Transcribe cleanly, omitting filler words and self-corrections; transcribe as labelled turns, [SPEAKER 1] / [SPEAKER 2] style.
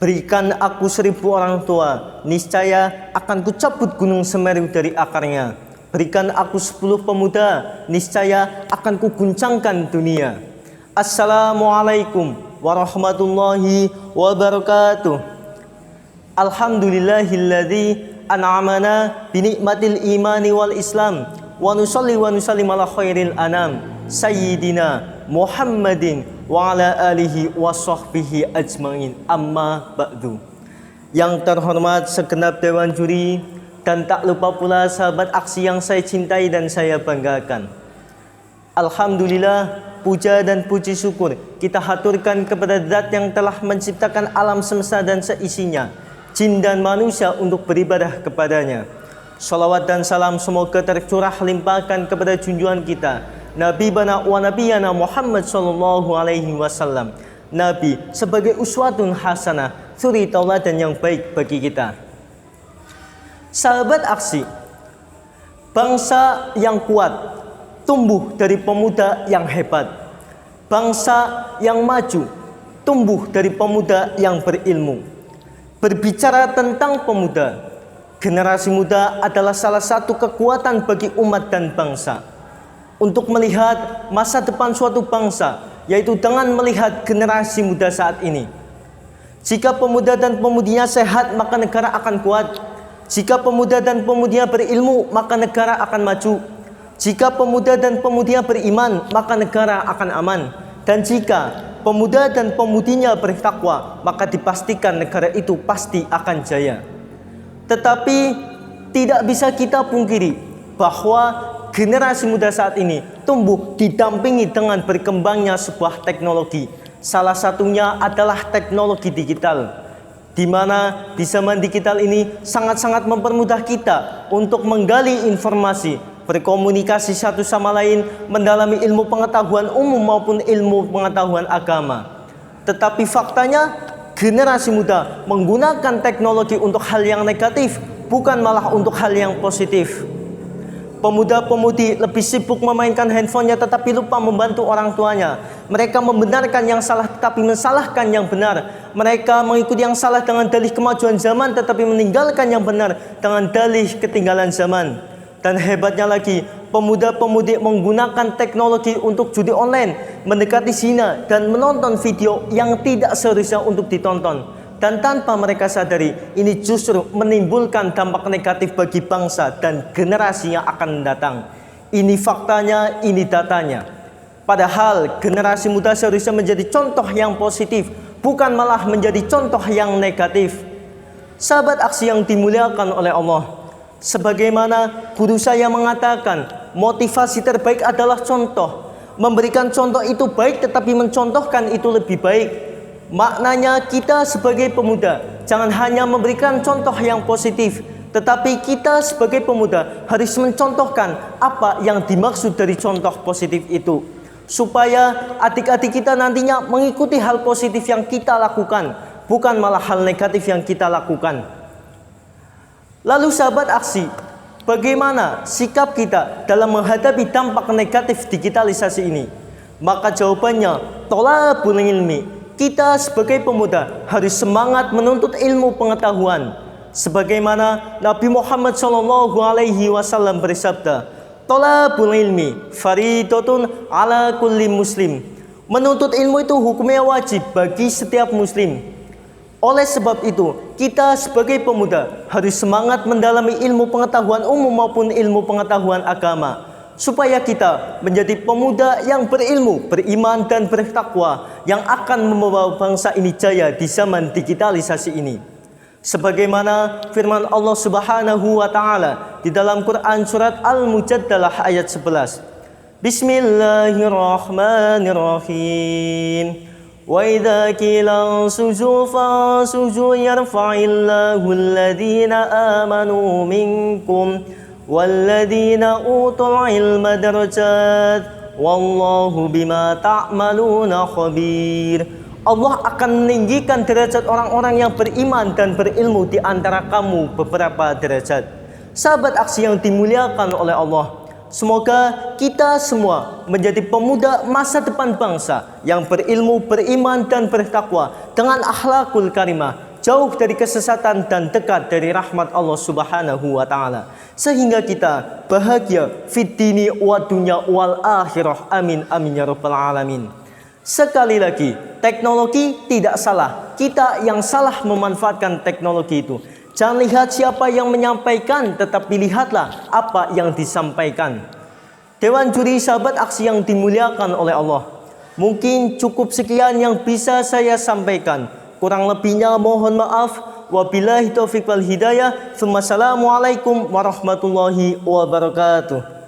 [SPEAKER 1] Berikan aku 1000 orang tua, niscaya akan kucabut gunung Semeru dari akarnya. Berikan aku 10 pemuda, niscaya akan kuguncangkan dunia. Assalamualaikum warahmatullahi wabarakatuh. Alhamdulillahilladzi an'amana binikmatil imani wal islam wa nusalli wa nusallim ala khairil anam sayyidina Muhammadin wa ala alihi wa sahbihi ajmain, amma ba'du. Yang terhormat segenap dewan juri dan tak lupa pula sahabat aksi yang saya cintai dan saya banggakan. Alhamdulillah, puja dan puji syukur kita haturkan kepada Zat yang telah menciptakan alam semesta dan seisinya, jin dan manusia untuk beribadah kepadanya. Salawat dan salam semoga tercurah limpahkan kepada junjungan kita Nabi bana wa nabiyana Muhammad sallallahu alaihi wasallam. Nabi sebagai uswatun hasanah, suri tauladan yang baik bagi kita. Sahabat aksi, bangsa yang kuat tumbuh dari pemuda yang hebat. Bangsa yang maju tumbuh dari pemuda yang berilmu. Berbicara tentang pemuda, generasi muda adalah salah satu kekuatan bagi umat dan bangsa. Untuk melihat masa depan suatu bangsa, yaitu dengan melihat generasi muda saat ini. Jika pemuda dan pemudinya sehat, maka negara akan kuat. Jika pemuda dan pemudinya berilmu, maka negara akan maju. Jika pemuda dan pemudinya beriman, maka negara akan aman. Dan jika pemuda dan pemudinya bertakwa, maka dipastikan negara itu pasti akan jaya. Tetapi tidak bisa kita pungkiri bahwa generasi muda saat ini tumbuh didampingi dengan berkembangnya sebuah teknologi. Salah satunya adalah teknologi digital, di mana di zaman digital ini sangat-sangat mempermudah kita untuk menggali informasi, berkomunikasi satu sama lain, mendalami ilmu pengetahuan umum maupun ilmu pengetahuan agama. Tetapi faktanya generasi muda menggunakan teknologi untuk hal yang negatif, bukan malah untuk hal yang positif. Pemuda-pemudi lebih sibuk memainkan handphonenya tetapi lupa membantu orang tuanya. Mereka membenarkan yang salah tetapi mensalahkan yang benar. Mereka mengikuti yang salah dengan dalih kemajuan zaman tetapi meninggalkan yang benar dengan dalih ketinggalan zaman. Dan hebatnya lagi, pemuda-pemudi menggunakan teknologi untuk judi online, mendekati zina dan menonton video yang tidak seharusnya untuk ditonton. Dan tanpa mereka sadari, ini justru menimbulkan dampak negatif bagi bangsa dan generasi yang akan datang. Ini faktanya, ini datanya. Padahal generasi muda seharusnya menjadi contoh yang positif, bukan malah menjadi contoh yang negatif. Sahabat aksi yang dimuliakan oleh Allah, sebagaimana guru saya mengatakan, motivasi terbaik adalah contoh. Memberikan contoh itu baik, tetapi mencontohkan itu lebih baik. Maknanya kita sebagai pemuda jangan hanya memberikan contoh yang positif, tetapi kita sebagai pemuda harus mencontohkan apa yang dimaksud dari contoh positif itu, supaya adik-adik kita nantinya mengikuti hal positif yang kita lakukan, bukan malah hal negatif yang kita lakukan. Lalu sahabat aksi, bagaimana sikap kita dalam menghadapi dampak negatif digitalisasi ini? Maka jawabannya tolabul ilmi. Kita sebagai pemuda harus semangat menuntut ilmu pengetahuan. Sebagaimana Nabi Muhammad SAW bersabda, "Thalabul ilmi faridatun ala kulli muslim." Menuntut ilmu itu hukumnya wajib bagi setiap muslim. Oleh sebab itu, kita sebagai pemuda harus semangat mendalami ilmu pengetahuan umum maupun ilmu pengetahuan agama, supaya kita menjadi pemuda yang berilmu, beriman dan bertakwa yang akan membawa bangsa ini jaya di zaman digitalisasi ini. Sebagaimana firman Allah Subhanahu wa taala di dalam Quran surat Al-Mujaddalah ayat 11. Bismillahirrahmanirrahim. Wa idza qila sujudu fasujudu yarfa'illahu alladhina amanu minkum walladzina utul ilma darajat wallahu bima ta'maluna khabir. Allah akan meninggikan derajat orang-orang yang beriman dan berilmu di antara kamu beberapa derajat. Sahabat aksi yang dimuliakan oleh Allah, semoga kita semua menjadi pemuda masa depan bangsa yang berilmu, beriman dan bertakwa dengan akhlakul karimah, jauh dari kesesatan dan dekat dari rahmat Allah Subhanahu wa taala, sehingga kita bahagia fid dini wa dunya wal akhirah. Amin amin ya rabbal alamin. Sekali lagi, teknologi tidak salah, kita yang salah memanfaatkan teknologi itu. Jangan lihat siapa yang menyampaikan, tetapi lihatlah apa yang disampaikan. Dewan juri sahabat aksi yang dimuliakan oleh Allah, mungkin cukup sekian yang bisa saya sampaikan. Kurang lebihnya mohon maaf. Wabillahi taufiq wal hidayah. Wassalamualaikum warahmatullahi wabarakatuh.